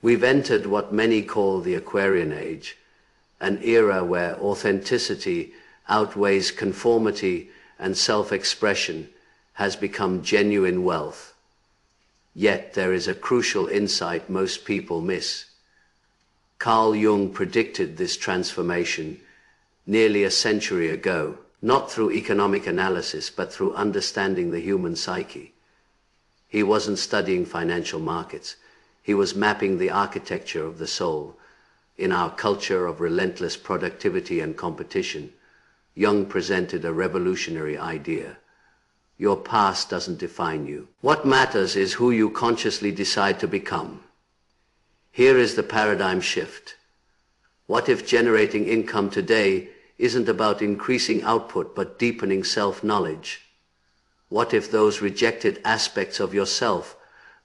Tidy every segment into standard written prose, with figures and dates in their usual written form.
We've entered what many call the Aquarian age, an era where authenticity outweighs conformity and self-expression has become genuine wealth. Yet there is a crucial insight most people miss. Carl Jung predicted this transformation nearly a century ago, not through economic analysis, but through understanding the human psyche. He wasn't studying financial markets. He was mapping the architecture of the soul. In our culture of relentless productivity and competition, Jung presented a revolutionary idea. Your past doesn't define you. What matters is who you consciously decide to become. Here is the paradigm shift. What if generating income today isn't about increasing output but deepening self-knowledge? What if those rejected aspects of yourself,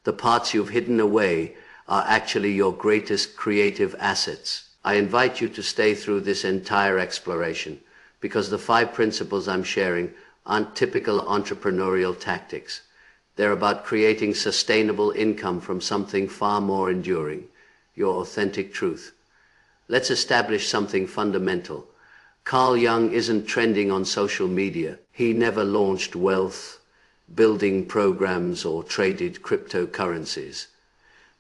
the parts you've hidden away, are actually your greatest creative assets? I invite you to stay through this entire exploration, because the 5 principles I'm sharing aren't typical entrepreneurial tactics. They're about creating sustainable income from something far more enduring, your authentic truth. Let's establish something fundamental. Carl Jung isn't trending on social media. He never launched wealth building programs or traded cryptocurrencies.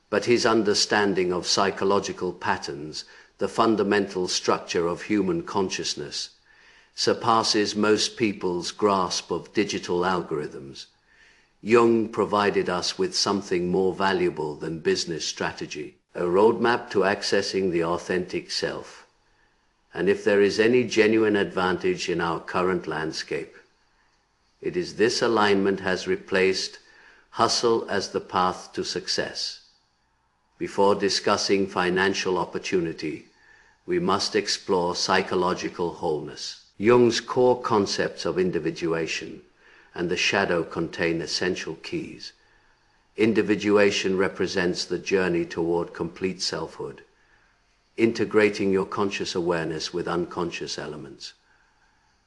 But his understanding of psychological patterns, the fundamental structure of human consciousness, surpasses most people's grasp of digital algorithms. Jung provided us with something more valuable than business strategy, a roadmap to accessing the authentic self. And if there is any genuine advantage in our current landscape, it is this: alignment has replaced hustle as the path to success. Before discussing financial opportunity, we must explore psychological wholeness. Jung's core concepts of individuation and the shadow contain essential keys. Individuation represents the journey toward complete selfhood, integrating your conscious awareness with unconscious elements.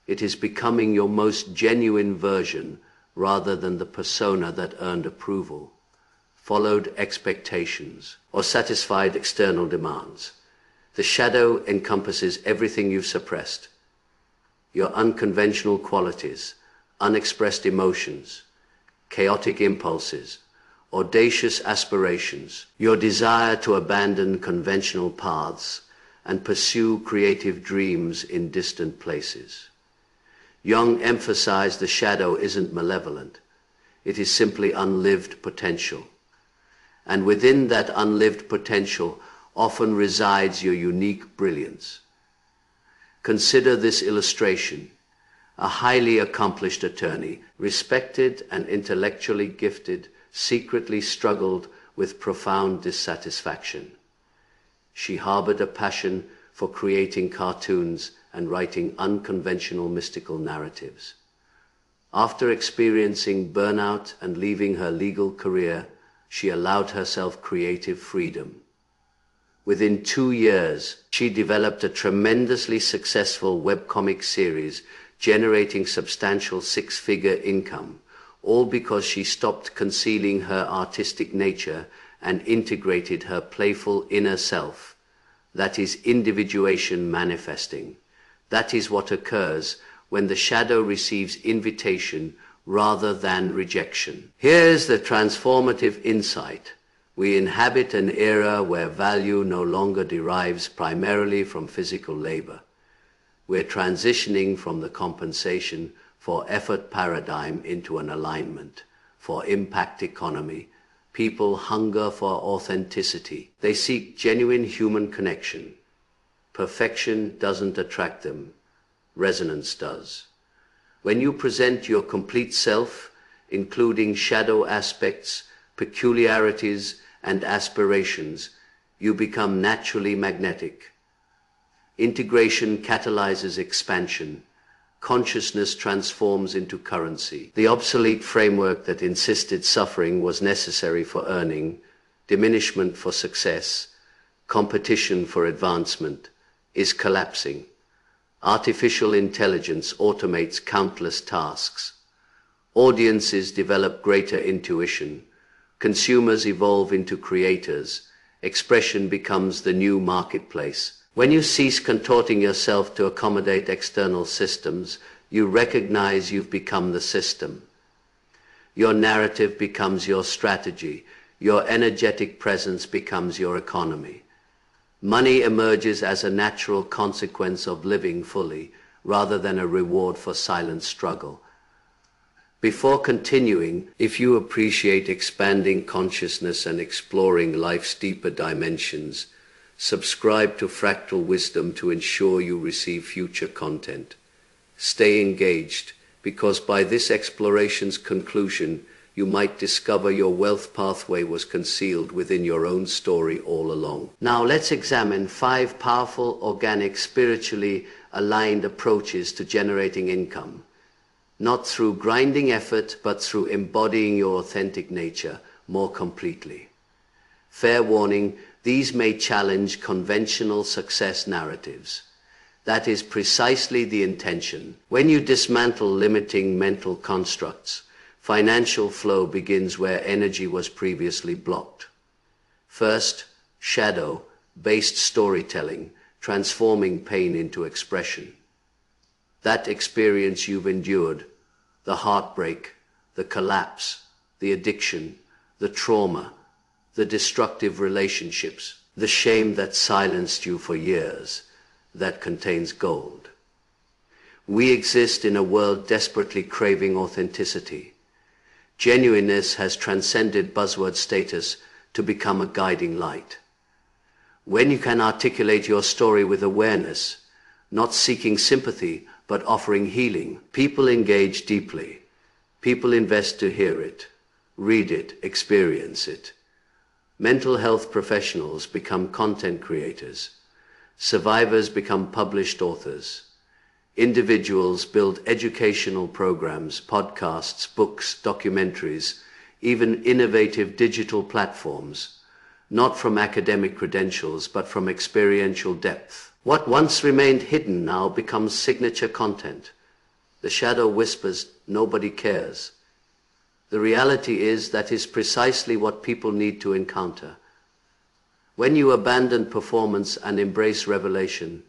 It is becoming your most genuine version rather than the persona that earned approval, followed expectations, or satisfied external demands. The shadow encompasses everything you've suppressed: your unconventional qualities, unexpressed emotions, chaotic impulses, audacious aspirations, your desire to abandon conventional paths and pursue creative dreams in distant places. Jung emphasized the shadow isn't malevolent. It is simply unlived potential. And within that unlived potential often resides your unique brilliance. Consider this illustration. A highly accomplished attorney, respected and intellectually gifted, secretly struggled with profound dissatisfaction. She harbored a passion for creating cartoons and writing unconventional mystical narratives. After experiencing burnout and leaving her legal career, she allowed herself creative freedom. Within 2 years, she developed a tremendously successful webcomic series, generating substantial 6-figure income, all because she stopped concealing her artistic nature and integrated her playful inner self. That is individuation manifesting. That is what occurs when the shadow receives invitation rather than rejection. Here's the transformative insight. We inhabit an era where value no longer derives primarily from physical labor. We're transitioning from the compensation for effort paradigm into an alignment for impact economy. People hunger for authenticity. They seek genuine human connection. Perfection doesn't attract them. Resonance does. When you present your complete self, including shadow aspects, peculiarities, and aspirations, you become naturally magnetic. Integration catalyzes expansion. Consciousness transforms into currency. The obsolete framework that insisted suffering was necessary for earning, diminishment for success, competition for advancement, is collapsing. Artificial intelligence automates countless tasks. Audiences develop greater intuition. Consumers evolve into creators. Expression becomes the new marketplace. When you cease contorting yourself to accommodate external systems, you recognize you've become the system. Your narrative becomes your strategy. Your energetic presence becomes your economy. Money emerges as a natural consequence of living fully, rather than a reward for silent struggle. Before continuing, if you appreciate expanding consciousness and exploring life's deeper dimensions, subscribe to Fractal Wisdom to ensure you receive future content. Stay engaged, because by this exploration's conclusion, you might discover your wealth pathway was concealed within your own story all along. Now let's examine 5 powerful, organic, spiritually aligned approaches to generating income. Not through grinding effort, but through embodying your authentic nature more completely. Fair warning, these may challenge conventional success narratives. That is precisely the intention. When you dismantle limiting mental constructs, financial flow begins where energy was previously blocked. First, shadow-based storytelling, transforming pain into expression. That experience you've endured, the heartbreak, the collapse, the addiction, the trauma, the destructive relationships, the shame that silenced you for years, that contains gold. We exist in a world desperately craving authenticity. Genuineness has transcended buzzword status to become a guiding light. When you can articulate your story with awareness, not seeking sympathy, but offering healing, people engage deeply. People invest to hear it, read it, experience it. Mental health professionals become content creators. Survivors become published authors. Individuals build educational programs, podcasts, books, documentaries, even innovative digital platforms, not from academic credentials, but from experiential depth. What once remained hidden now becomes signature content. The shadow whispers, nobody cares. The reality is that is precisely what people need to encounter. When you abandon performance and embrace revelation,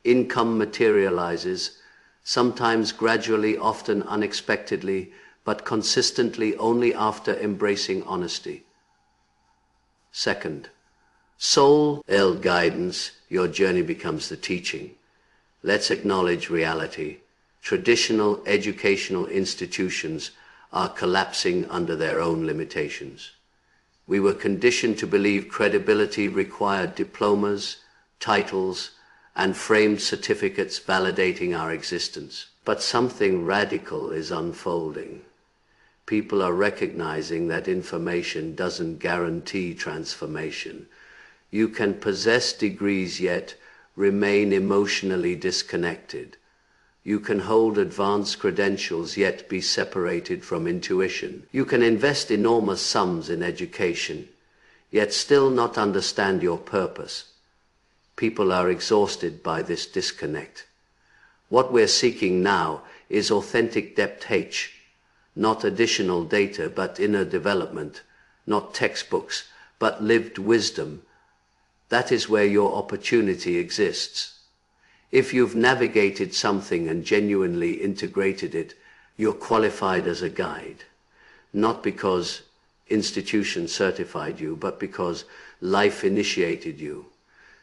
income materializes, sometimes gradually, often unexpectedly, but consistently only after embracing honesty. Second, soul-led guidance, your journey becomes the teaching. Let's acknowledge reality. Traditional educational institutions are collapsing under their own limitations. We were conditioned to believe credibility required diplomas, titles, and framed certificates validating our existence. But something radical is unfolding. People are recognizing that information doesn't guarantee transformation. You can possess degrees yet remain emotionally disconnected. You can hold advanced credentials yet be separated from intuition. You can invest enormous sums in education, yet still not understand your purpose. People are exhausted by this disconnect. What we're seeking now is authentic depth H, not additional data but inner development, not textbooks but lived wisdom. That is where your opportunity exists. If you've navigated something and genuinely integrated it, you're qualified as a guide, not because institution certified you, but because life initiated you.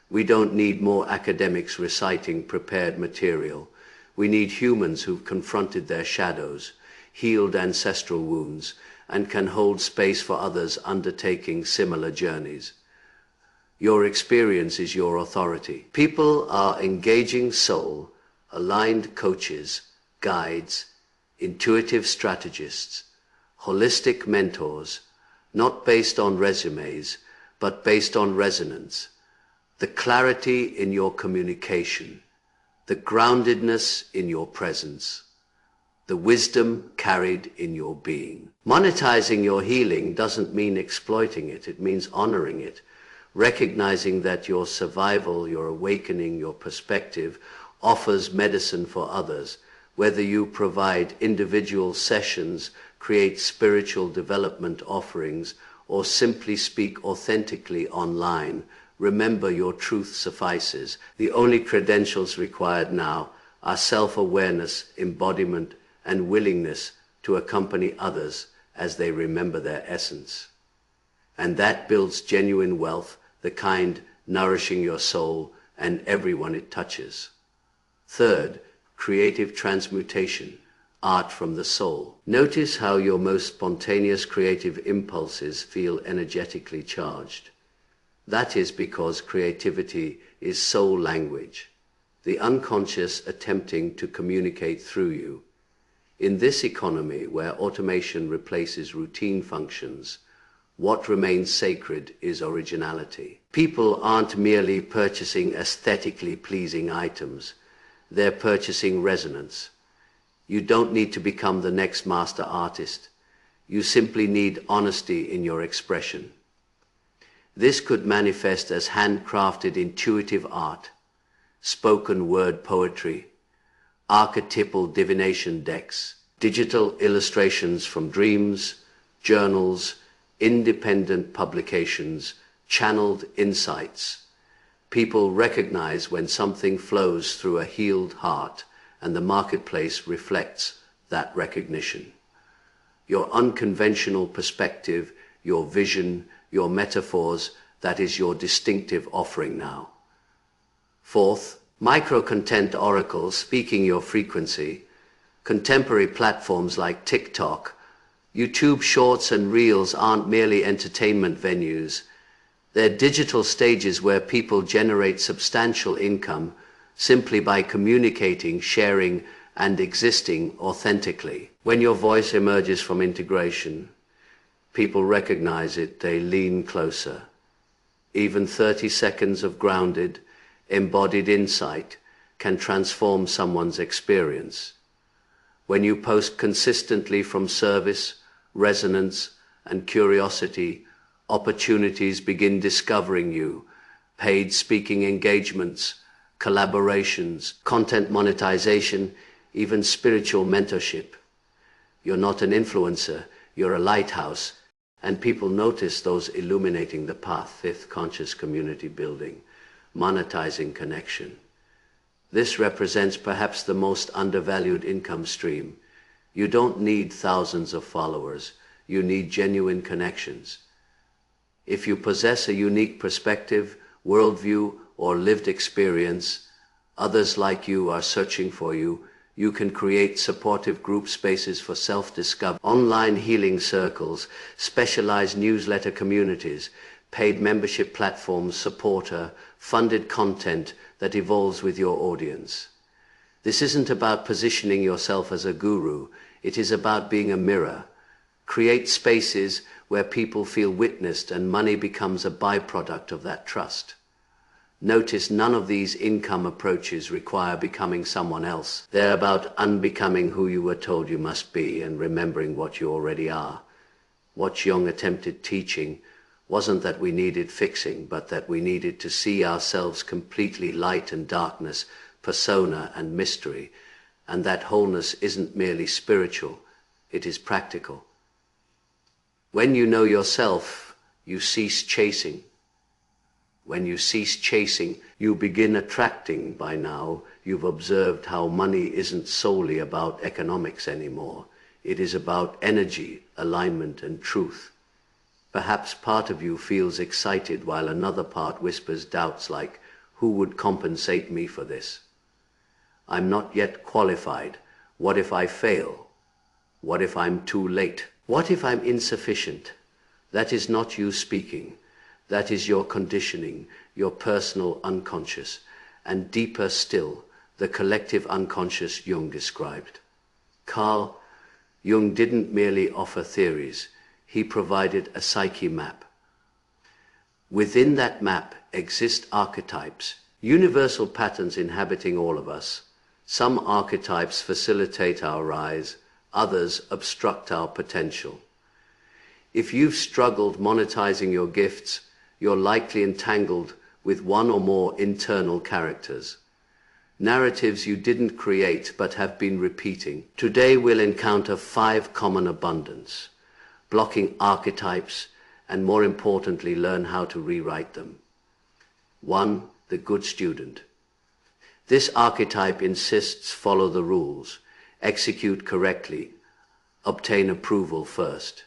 We don't need more academics reciting prepared material. We need humans who've confronted their shadows, healed ancestral wounds, and can hold space for others undertaking similar journeys. Your experience is your authority. People are engaging soul-aligned coaches, guides, intuitive strategists, holistic mentors, not based on resumes, but based on resonance. The clarity in your communication, the groundedness in your presence, the wisdom carried in your being. Monetizing your healing doesn't mean exploiting it, it means honoring it. Recognizing that your survival, your awakening, your perspective offers medicine for others, whether you provide individual sessions, create spiritual development offerings, or simply speak authentically online, remember your truth suffices. The only credentials required now are self-awareness, embodiment, and willingness to accompany others as they remember their essence. And that builds genuine wealth, the kind nourishing your soul and everyone it touches. Third, creative transmutation, art from the soul. Notice how your most spontaneous creative impulses feel energetically charged. That is because creativity is soul language, the unconscious attempting to communicate through you. In this economy where automation replaces routine functions, what remains sacred is originality. People aren't merely purchasing aesthetically pleasing items, they're purchasing resonance. You don't need to become the next master artist. You simply need honesty in your expression. This could manifest as handcrafted intuitive art, spoken word poetry, archetypal divination decks, digital illustrations from dreams, journals, independent publications, channeled insights. People recognize when something flows through a healed heart, and the marketplace reflects that recognition. Your unconventional perspective, your vision, your metaphors, that is your distinctive offering now. Fourth, micro-content oracles speaking your frequency. Contemporary platforms like TikTok, YouTube Shorts and Reels aren't merely entertainment venues. They're digital stages where people generate substantial income simply by communicating, sharing, and existing authentically. When your voice emerges from integration, people recognize it, they lean closer. Even 30 seconds of grounded, embodied insight can transform someone's experience. When you post consistently from service, resonance, and curiosity, opportunities begin discovering you. Paid speaking engagements, collaborations, content monetization, even spiritual mentorship. You're not an influencer, you're a lighthouse, and people notice those illuminating the path. Fifth, conscious community building, monetizing connection. This represents perhaps the most undervalued income stream. You don't need thousands of followers, you need genuine connections. If you possess a unique perspective, worldview, or lived experience, others like you are searching for you. You can create supportive group spaces for self-discovery, online healing circles, specialized newsletter communities, paid membership platforms, supporter, funded content that evolves with your audience. This isn't about positioning yourself as a guru. It is about being a mirror. Create spaces where people feel witnessed and money becomes a byproduct of that trust. Notice none of these income approaches require becoming someone else. They're about unbecoming who you were told you must be and remembering what you already are. What Jung attempted teaching wasn't that we needed fixing, but that we needed to see ourselves completely, light and darkness, persona and mystery, and that wholeness isn't merely spiritual, it is practical. When you know yourself, you cease chasing. When you cease chasing, you begin attracting. By now, you've observed how money isn't solely about economics anymore. It is about energy, alignment, and truth. Perhaps part of you feels excited while another part whispers doubts like, who would compensate me for this? I'm not yet qualified. What if I fail? What if I'm too late? What if I'm insufficient? That is not you speaking. That is your conditioning, your personal unconscious, and deeper still, the collective unconscious Jung described. Carl, Jung didn't merely offer theories, he provided a psyche map. Within that map exist archetypes, universal patterns inhabiting all of us. Some archetypes facilitate our rise, others obstruct our potential. If you've struggled monetizing your gifts, you're likely entangled with one or more internal characters. Narratives you didn't create but have been repeating. Today we'll encounter 5 common abundance, blocking archetypes, and more importantly, learn how to rewrite them. 1. The good student. This archetype insists follow the rules, execute correctly, obtain approval first.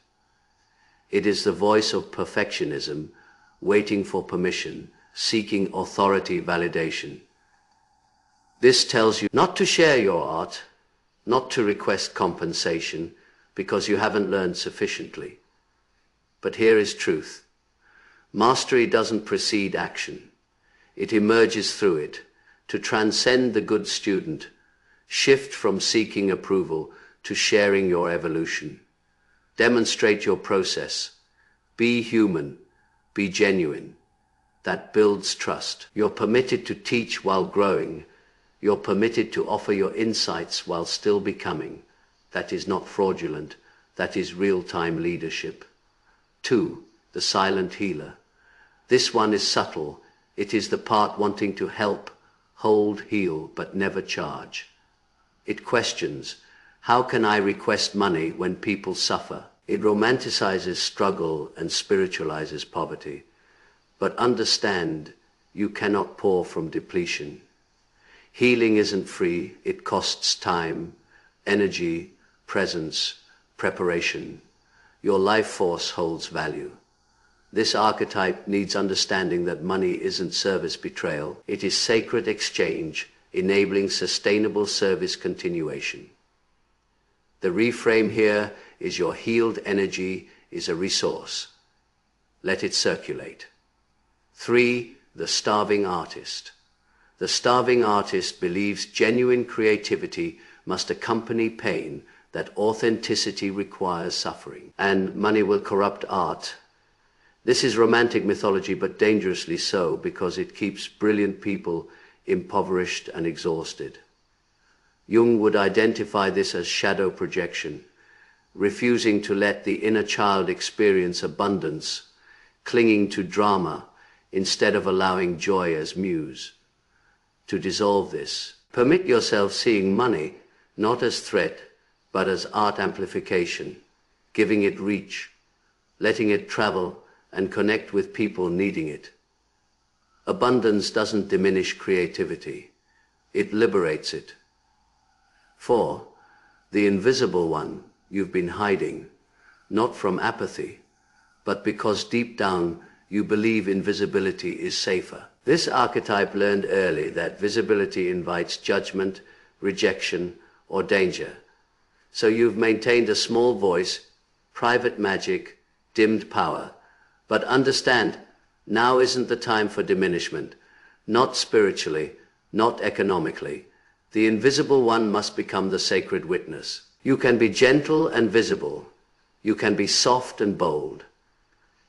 It is the voice of perfectionism, waiting for permission, seeking authority validation. This tells you not to share your art, not to request compensation because you haven't learned sufficiently. But here is truth. Mastery doesn't precede action. It emerges through it. To transcend the good student, shift from seeking approval to sharing your evolution. Demonstrate your process. Be human. Be genuine. That builds trust. You're permitted to teach while growing. You're permitted to offer your insights while still becoming. That is not fraudulent. That is real-time leadership. 2. The silent healer. This one is subtle. It is the part wanting to help, hold, heal, but never charge. It questions, how can I request money when people suffer? It romanticizes struggle and spiritualizes poverty. But understand, you cannot pour from depletion. Healing isn't free. It costs time, energy, presence, preparation. Your life force holds value. This archetype needs understanding that money isn't service betrayal. It is sacred exchange, enabling sustainable service continuation. The reframe here is your healed energy is a resource. Let it circulate. 3. The starving artist. The starving artist believes genuine creativity must accompany pain, that authenticity requires suffering, and money will corrupt art. This is romantic mythology, but dangerously so, because it keeps brilliant people impoverished and exhausted. Jung would identify this as shadow projection, refusing to let the inner child experience abundance, clinging to drama instead of allowing joy as muse. To dissolve this, permit yourself seeing money not as threat, but as art amplification, giving it reach, letting it travel and connect with people needing it. Abundance doesn't diminish creativity. It liberates it. 4. The invisible one you've been hiding, not from apathy, but because deep down you believe invisibility is safer. This archetype learned early that visibility invites judgment, rejection, or danger. So you've maintained a small voice, private magic, dimmed power. But understand, now isn't the time for diminishment, not spiritually, not economically. The invisible one must become the sacred witness. You can be gentle and visible. You can be soft and bold.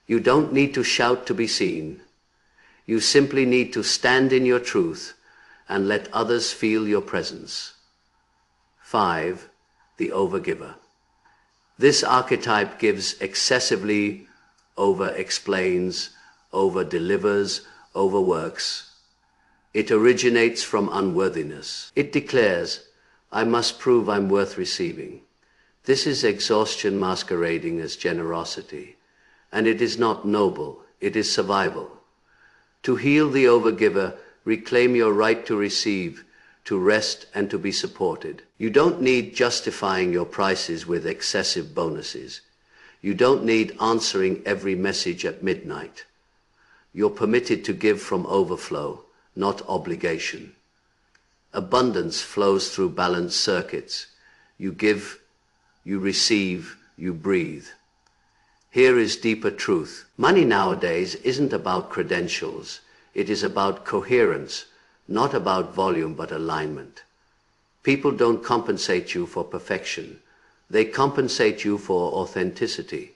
You don't need to shout to be seen. You simply need to stand in your truth and let others feel your presence. 5. The overgiver. This archetype gives excessively, over-explains, over-delivers, overworks. It originates from unworthiness. It declares, I must prove I'm worth receiving. This is exhaustion masquerading as generosity. And it is not noble, it is survival. To heal the overgiver, reclaim your right to receive, to rest and to be supported. You don't need justifying your prices with excessive bonuses. You don't need answering every message at midnight. You're permitted to give from overflow, not obligation. Abundance flows through balanced circuits. You give, you receive, you breathe. Here is deeper truth. Money nowadays isn't about credentials. It is about coherence, not about volume but alignment. People don't compensate you for perfection. They compensate you for authenticity.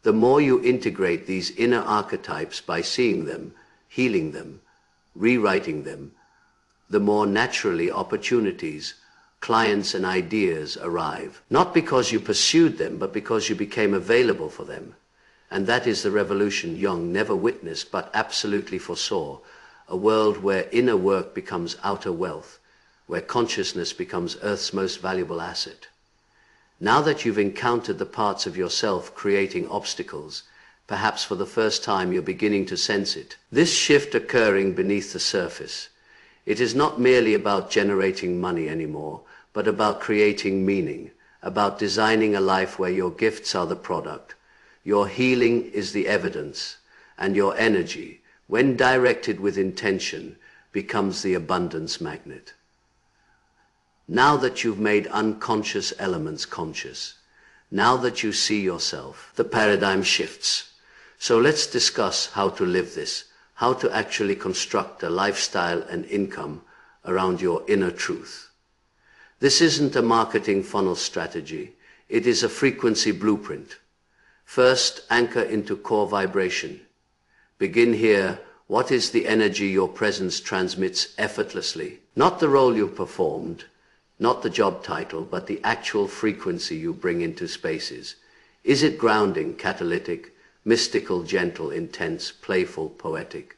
The more you integrate these inner archetypes by seeing them, healing them, rewriting them, the more naturally opportunities, clients and ideas arrive. Not because you pursued them, but because you became available for them. And that is the revolution Jung never witnessed but absolutely foresaw. A world where inner work becomes outer wealth, where consciousness becomes Earth's most valuable asset. Now that you've encountered the parts of yourself creating obstacles, Perhaps for the first time you're beginning to sense it. This shift occurring beneath the surface. It is not merely about generating money anymore, but about creating meaning, about designing a life where your gifts are the product, your healing is the evidence, and your energy, when directed with intention, becomes the abundance magnet. Now that you've made unconscious elements conscious, now that you see yourself, the paradigm shifts. So let's discuss how to live this, how to actually construct a lifestyle and income around your inner truth. This isn't a marketing funnel strategy, it is a frequency blueprint. First, anchor into core vibration. Begin here. What is the energy your presence transmits effortlessly? Not the role you've performed, not the job title, but the actual frequency you bring into spaces. Is it grounding, catalytic, mystical, gentle, intense, playful, poetic?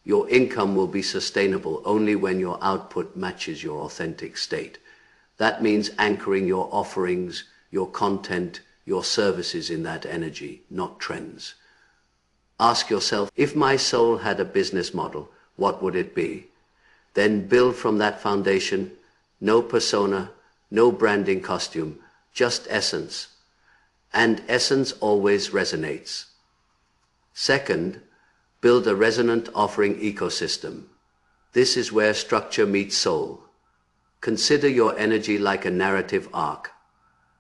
Your income will be sustainable only when your output matches your authentic state. That means anchoring your offerings, your content, your services in that energy, not trends. Ask yourself, if my soul had a business model, what would it be? Then build from that foundation. No persona, no branding costume, just essence. And essence always resonates. Second, build a resonant offering ecosystem. This is where structure meets soul. Consider your energy like a narrative arc.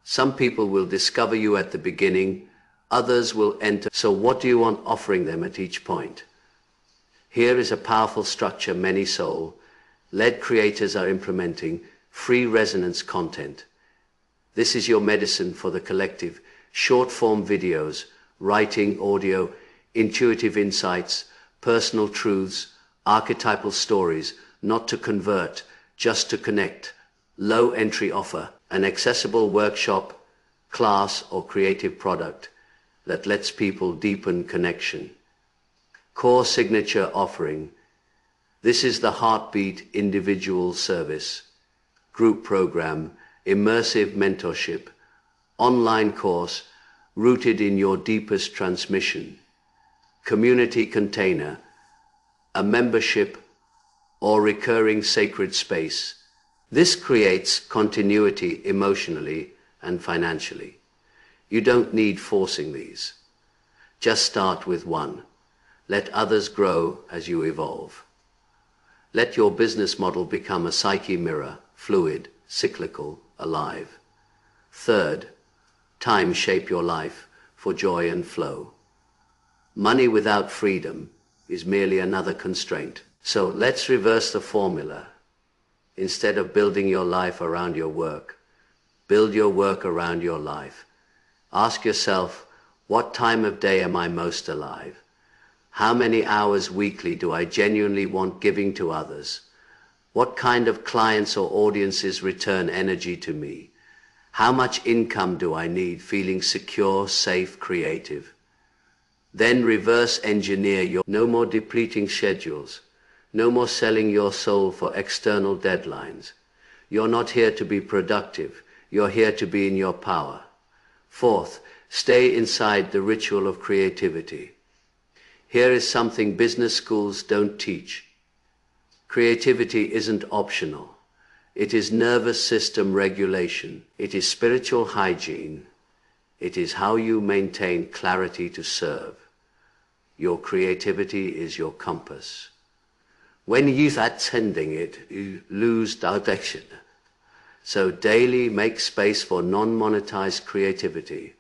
Some people will discover you at the beginning, others will enter. So what do you want offering them at each point? Here is a powerful structure many soul-led creators are implementing: free resonance content. This is your medicine for the collective. Short-form videos, writing, audio, intuitive insights, personal truths, archetypal stories, not to convert, just to connect. Low entry offer, an accessible workshop, class, or creative product that lets people deepen connection. Core signature offering. This is the heartbeat: individual service, group program, immersive mentorship, online course rooted in your deepest transmission, community container, a membership or recurring sacred space. This creates continuity emotionally and financially. You don't need forcing these. Just start with one. Let others grow as you evolve. Let your business model become a psyche mirror, fluid, cyclical, alive. Third, time shape your life for joy and flow. Money without freedom is merely another constraint. So let's reverse the formula. Instead of building your life around your work, build your work around your life. Ask yourself, what time of day am I most alive? How many hours weekly do I genuinely want giving to others? What kind of clients or audiences return energy to me? How much income do I need feeling secure, safe, creative? Then reverse engineer your no more depleting schedules, no more selling your soul for external deadlines. You're not here to be productive, you're here to be in your power. Fourth, stay inside the ritual of creativity. Here is something business schools don't teach. Creativity isn't optional. It is nervous system regulation. It is spiritual hygiene. It is how you maintain clarity to serve. Your creativity is your compass. When you're attending it, you lose direction. So daily make space for non-monetized creativity.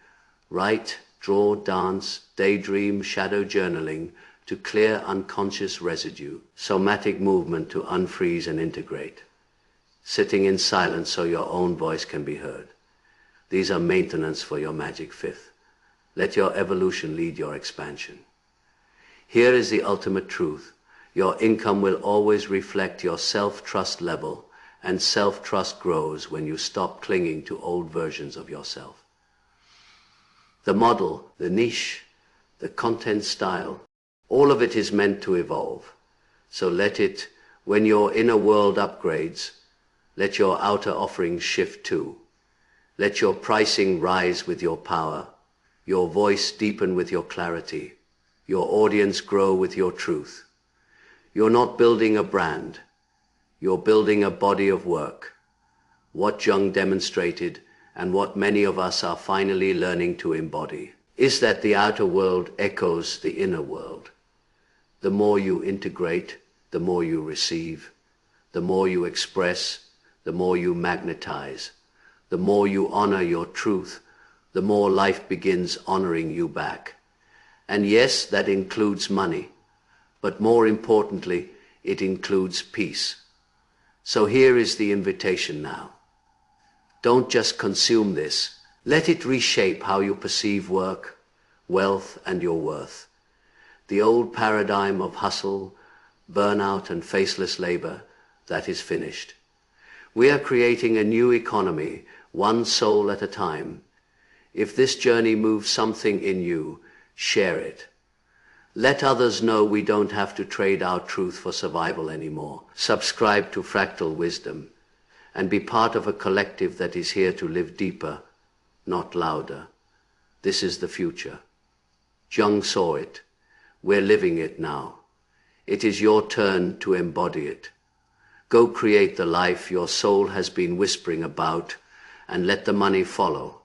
Write, draw, dance, daydream, shadow journaling to clear unconscious residue. Somatic movement to unfreeze and integrate. Sitting in silence so your own voice can be heard. These are maintenance for your magic fifth. Let your evolution lead your expansion. Here is the ultimate truth. Your income will always reflect your self-trust level, and self-trust grows when you stop clinging to old versions of yourself. The model, the niche, the content style, all of it is meant to evolve. So let it, when your inner world upgrades, let your outer offerings shift too. Let your pricing rise with your power, your voice deepen with your clarity, your audience grow with your truth. You're not building a brand, you're building a body of work. What Jung demonstrated and what many of us are finally learning to embody is that the outer world echoes the inner world. The more you integrate, the more you receive. The more you express, the more you magnetize. The more you honor your truth, the more life begins honoring you back. And yes, that includes money, but more importantly, it includes peace. So here is the invitation now. Don't just consume this. Let it reshape how you perceive work, wealth, and your worth. The old paradigm of hustle, burnout, and faceless labor, that is finished. We are creating a new economy, one soul at a time. If this journey moves something in you, share it. Let others know we don't have to trade our truth for survival anymore. Subscribe to Fractal Wisdom and be part of a collective that is here to live deeper, not louder. This is the future. Jung saw it. We're living it now. It is your turn to embody it. Go create the life your soul has been whispering about and let the money follow.